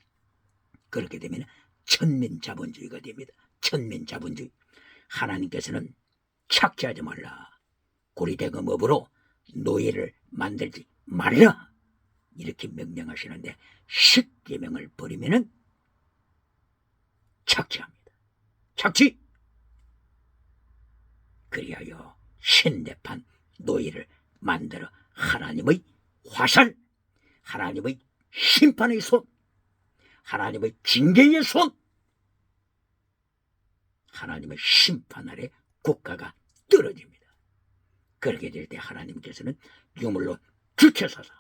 그렇게 되면 천민자본주의가 됩니다. 천민자본주의. 하나님께서는 착취하지 말라, 고리대금업으로 노예를 만들지 말라, 이렇게 명령하시는데 10계명을 버리면 착취합니다. 착취. 그리하여 현대판 노예를 만들어 하나님의 화살, 하나님의 심판의 손, 하나님의 징계의 손, 하나님의 심판 아래 국가가 떨어집니다. 그렇게 될 때 하나님께서는 유물로 주체서서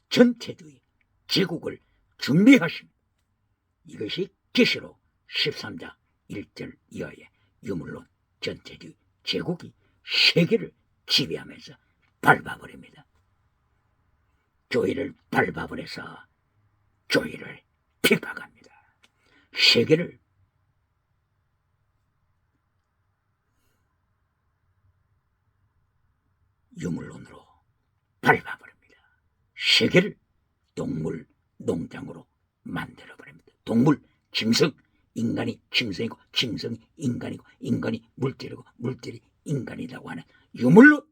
전체주의 제국을 준비하십니다. 이것이 계시록 13장 1절 이하의 유물론 전체주의 제국이 세계를 지배하면서 밟아버립니다. 교회를 밟아버려서 교회를 핍박합니다. 세계를 유물론으로 밟아버립니다. 세계를 동물 농장으로 만들어버립니다. 동물, 짐승, 인간이 짐승이고 짐승이 인간이고 인간이 물질이고 물질이 인간이라고 하는 유물론,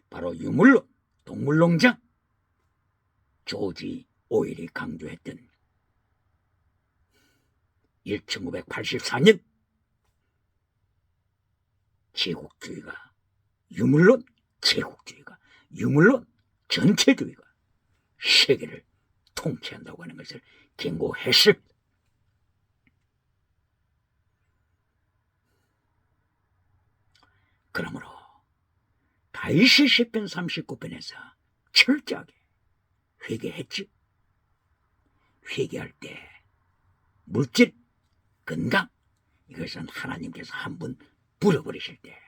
바로 유물론, 동물농장. 조지 오웰이 강조했던 1984년 제국주의가, 유물론 제국주의가, 유물론 전체주의가 세계를 통치한다고 하는 것을 경고했습니다. 그러므로 다윗이 시편 39편에서 철저하게 회개했지. 회개할 때 물질, 건강, 이것은 하나님께서 한번 불어버리실 때,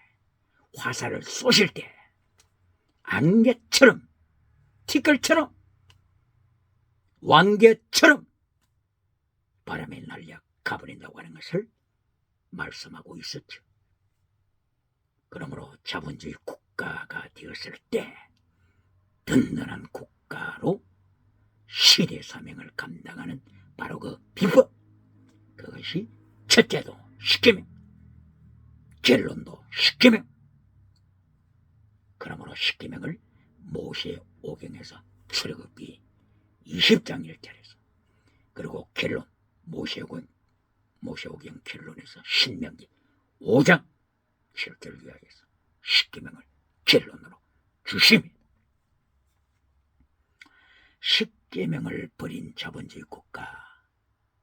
화살을 쏘실 때 안개처럼, 티끌처럼, 왕개처럼 바람에 날려 가버린다고 하는 것을 말씀하고 있었죠. 그러므로 자본주의 국가가 되었을 때 든든한 국가로 시대 사명을 감당하는 바로 그 비법, 그것이 첫째도 10계명, 결론도 10계명. 그러므로 10계명을 모세오경에서 출애굽기 20장 1절에서, 그리고 결론 모세오경 결론에서 신명기 5장 7절 이하에서 10계명을 결론으로 주십니다. 10계명을 버린 자본주의 국가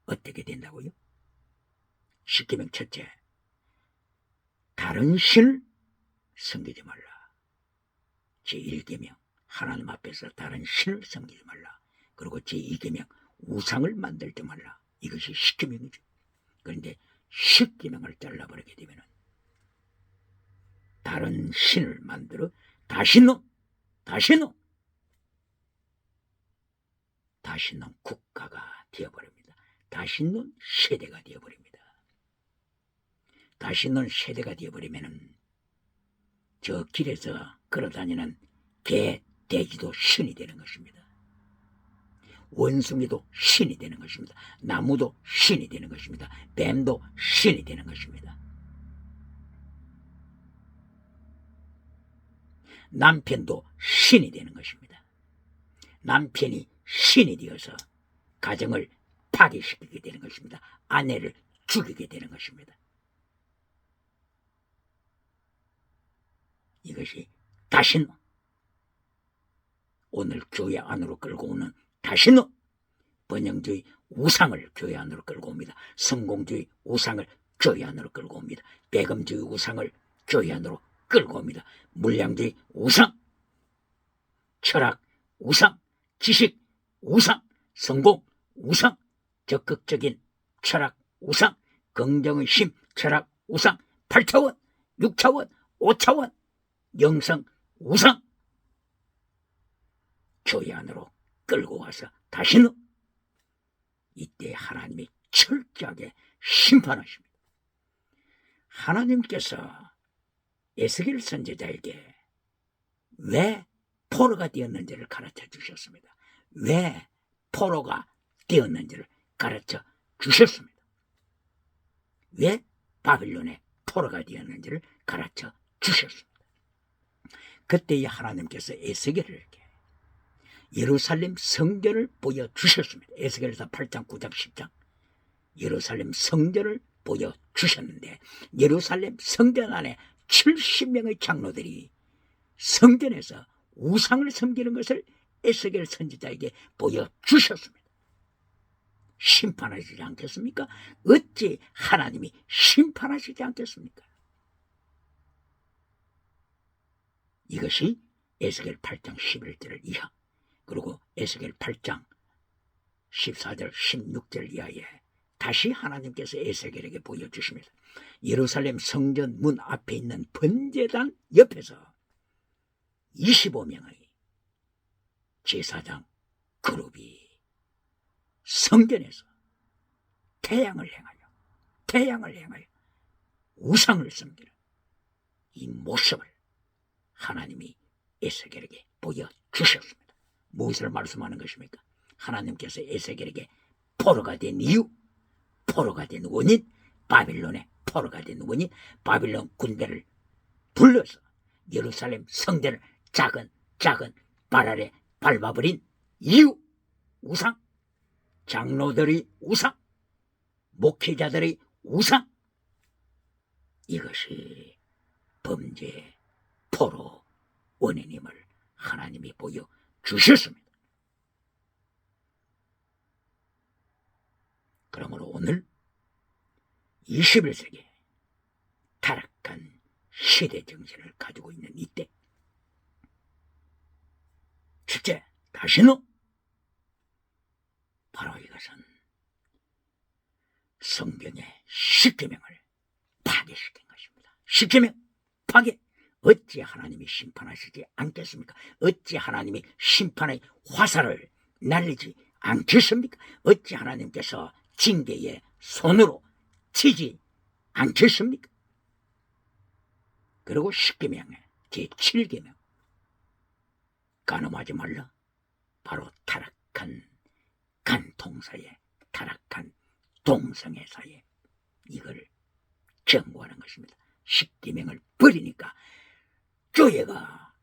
어떻게 된다고요? 10계명 첫째, 다른 신을 섬기지 말라. 제1계명, 하나님 앞에서 다른 신을 섬기지 말라. 그리고 제2계명, 우상을 만들지 말라. 이것이 10계명이죠. 그런데 10계명을 잘라버리게 되면 다른 신을 만들어 다시는 국가가 되어버립니다. 다시는 세대가 되어버립니다. 다시는 세대가 되어버리면 저 길에서 걸어다니는 개, 돼지도 신이 되는 것입니다. 원숭이도 신이 되는 것입니다. 나무도 신이 되는 것입니다. 뱀도 신이 되는 것입니다. 남편도 신이 되는 것입니다. 남편이 신이 되어서 가정을 파괴시키게 되는 것입니다. 아내를 죽이게 되는 것입니다. 이것이 다시는, 오늘 교회 안으로 끌고 오는 다시는 번영주의 우상을 교회 안으로 끌고 옵니다. 성공주의 우상을 교회 안으로 끌고 옵니다. 배금주의 우상을 교회 안으로 끌고 옵니다. 물량주의 우상, 철학 우상, 지식 우상, 성공 우상, 적극적인 철학 우상, 긍정의심 철학 우상, 8차원, 6차원, 5차원 영성 우상, 교회 안으로 끌고 와서 다시는 이때 하나님이 철저하게 심판하십니다. 하나님께서 에스겔 선지자에게 왜 포로가 되었는지를 가르쳐 주셨습니다. 왜 포로가 되었는지를 가르쳐 주셨습니다. 왜 바빌론의 포로가 되었는지를 가르쳐 주셨습니다. 그때 하나님께서 에스겔에게 예루살렘 성전을 보여주셨습니다. 에스겔서 8장 9장 10장 예루살렘 성전을 보여주셨는데, 예루살렘 성전 안에 70명의 장로들이 성전에서 우상을 섬기는 것을 에스겔 선지자에게 보여주셨습니다. 심판하시지 않겠습니까? 어찌 하나님이 심판하시지 않겠습니까? 이것이 에스겔 8장 11절 이하, 그리고 에스겔 8장 14절 16절 이하에 다시 하나님께서 에스겔에게 보여주십니다. 예루살렘 성전 문 앞에 있는 번제단 옆에서 25명의 제사장 그룹이 성전에서 태양을 행하여 우상을 섬기는 이 모습을 하나님이 에스겔에게 보여주셨습니다. 무엇을 말씀하는 것입니까? 하나님께서 에스겔에게 포로가 된 이유, 포로가 된 원인, 바빌론의 포로가 된 원인, 바빌론 군대를 불러서 예루살렘 성전을 작은 발 아래 밟아버린 이유, 우상, 장로들의 우상, 목회자들의 우상, 이것이 범죄, 포로, 원인임을 하나님이 보여주셨습니다. 그러므로 오늘 21세기 타락한 시대 정신을 가지고 있는 이때, 첫째, 다시는 바로 이것은 성경의 십계명을 파괴시킨 것입니다. 십계명 파괴. 어찌 하나님이 심판하시지 않겠습니까? 어찌 하나님이 심판의 화살을 날리지 않겠습니까? 어찌 하나님께서 징계의 손으로 치지 않겠습니까? 그리고 십계명의 제7계명, 간음하지 말라. 바로 타락한 간통사에, 타락한 동성애 사에 이걸 경고하는 것입니다. 십계명을 버리니까 교회가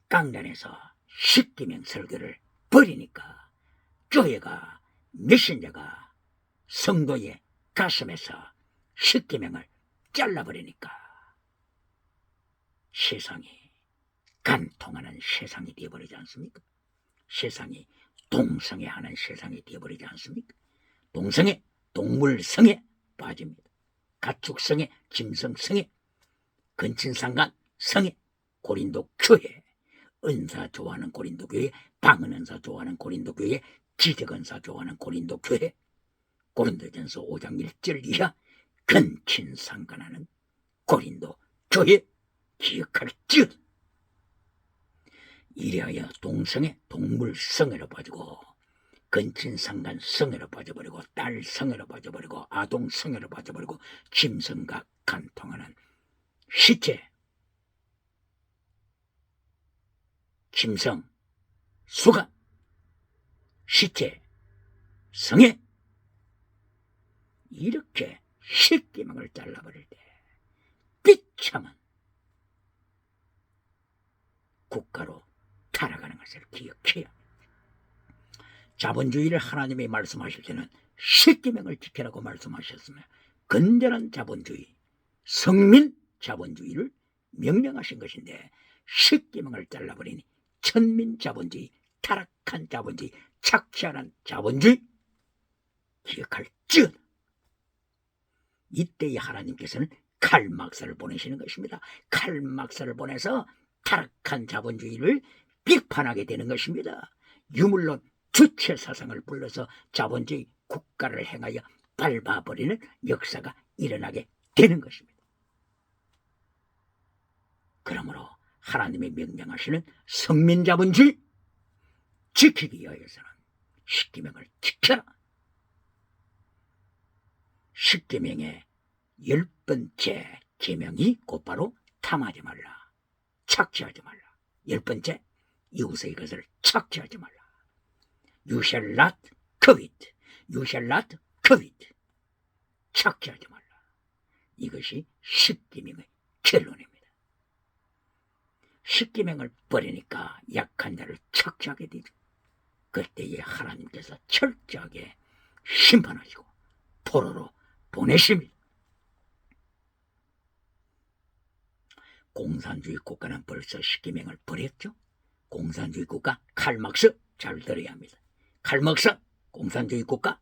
강단에서 십계명 설교를 버리니까, 교회가 메신저가 성도의 가슴에서 십계명을 잘라버리니까 세상이 간통하는 세상이 되어버리지 않습니까? 세상이 동성애하는 세상이 되어버리지 않습니까? 동성애, 동물성애 빠집니다. 가축성애, 짐승성애, 근친상간 성애, 고린도 교회, 은사 좋아하는 고린도 교회, 방언은사 좋아하는 고린도 교회, 기적은사 좋아하는 고린도 교회, 고린도전서 5장 1절 이하 근친상간하는 고린도 교회 기억할지어다. 이래하여 동성애, 동물성애로 빠지고, 근친상간 성애로 빠져버리고, 딸 성애로 빠져버리고, 아동 성애로 빠져버리고, 짐승과 간통하는 시체, 짐승, 수간, 시체, 성애, 이렇게 십계명을 잘라버릴 때 비참한 국가로 타락하는 것을 기억해야 합니다. 자본주의를 하나님이 말씀하실 때는 십계명을 지키라고 말씀하셨으며, 건전한 자본주의, 성민 자본주의를 명령하신 것인데, 십계명을 잘라버리니 천민 자본주의, 타락한 자본주의, 착취하는 자본주의 기억할지어다. 이때의 하나님께서는 칼막스를 보내시는 것입니다. 칼막스를 보내서 타락한 자본주의를 비판하게 되는 것입니다. 유물론 주체 사상을 불러서 자본주의 국가를 행하여 밟아버리는 역사가 일어나게 되는 것입니다. 그러므로 하나님이 명령하시는 성민자본주의 지키기 위해서는 십계명을 지켜라. 십계명의 10번째 계명이 곧바로 탐하지 말라, 착취하지 말라, 10번째, 이웃의 것을 착취하지 말라. You shall not covet. You shall not covet. 착취하지 말라. 이것이 십계명의 결론입니다. 십계명을 버리니까 약한 자를 착취하게 되죠. 그때에 하나님께서 철저하게 심판하시고 포로로 보내십니다. 공산주의 국가는 벌써 십계명을 버렸죠. 공산주의 국가 칼막스 잘 들어야 합니다. 칼막스 공산주의 국가.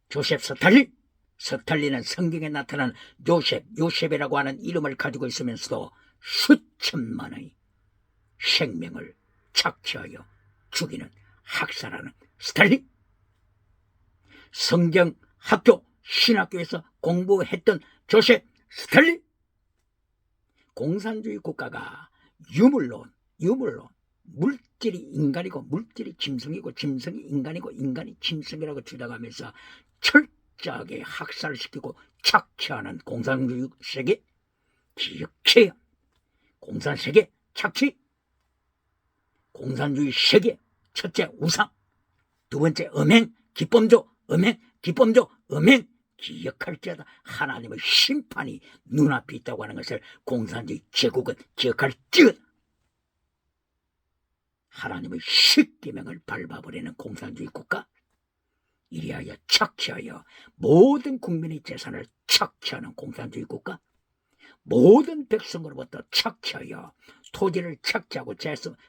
조셉 스탈린. 스탈린은 성경에 나타난 요셉이라고 하는 이름을 가지고 있으면서도 수천만의 생명을 착취하여 죽이는 학살하는 스탈린. 성경 학교 신학교에서 공부했던 조셉 스탈린. 공산주의 국가가 유물론, 물질이 인간이고 물질이 짐승이고 짐승이 인간이고 인간이 짐승이라고 주장하면서 철저하게 학살시키고 착취하는 공산주의 세계 기억해요. 공산세계 착취. 공산주의 세계 첫째 우상, 두 번째 음행, 기범조, 음행 기억할지어다. 하나님의 심판이 눈앞에 있다고 하는 것을 공산주의 제국은 기억할지어다. 하나님의 십계명을 밟아버리는 공산주의 국가, 이리하여 착취하여 모든 국민의 재산을 착취하는 공산주의 국가, 모든 백성으로부터 착취하여 토지를 착취하고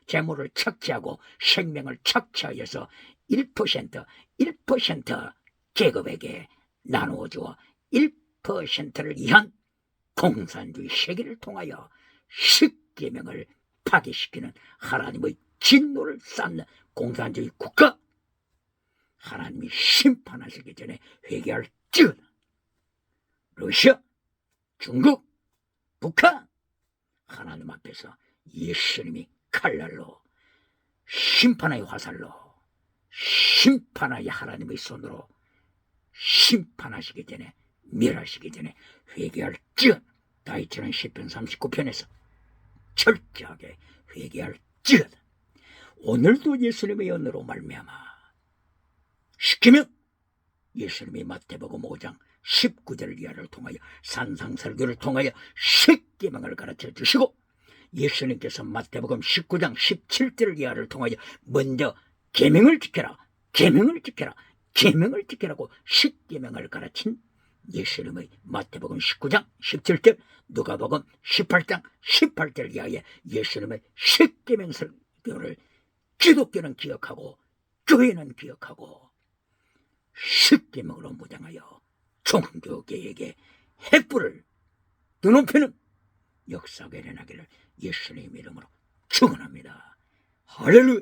재물을 착취하고 생명을 착취하여서 1% 계급에게 나누어주어 1%를 위한 공산주의 세계를 통하여 십계명을 파괴시키는 하나님의 진노를 쌓는 공산주의 국가, 하나님이 심판하시기 전에 회개할지어다. 러시아, 중국, 북한, 하나님 앞에서 예수님이 칼날로 심판의 화살로 심판하여 하나님의 손으로 심판하시기 전에 멸하시기 전에 회개할지어다. 다윗처럼 시편 39편에서 철저하게 회개할지어다. 오늘도 예수님의 은혜로 말미암아 시키면 예수님이 마태복음 5장 19절 이하를 통하여 산상설교를 통하여 십계명을 가르쳐 주시고, 예수님께서 마태복음 19장 17절 이하를 통하여 먼저 계명을 지켜라, 계명을 지켜라, 계명을 지켜라고 십계명을 가르친 예수님의 마태복음 19장 17절, 누가복음 18장 18절 이하의 예수님의 십계명 설교를 기독교는 기억하고 교회는 기억하고 십계명으로 무장하여 종교계에게 횃불을 드높이는 역사가 일어나기를 예수님의 이름으로 축원합니다. 할렐루야.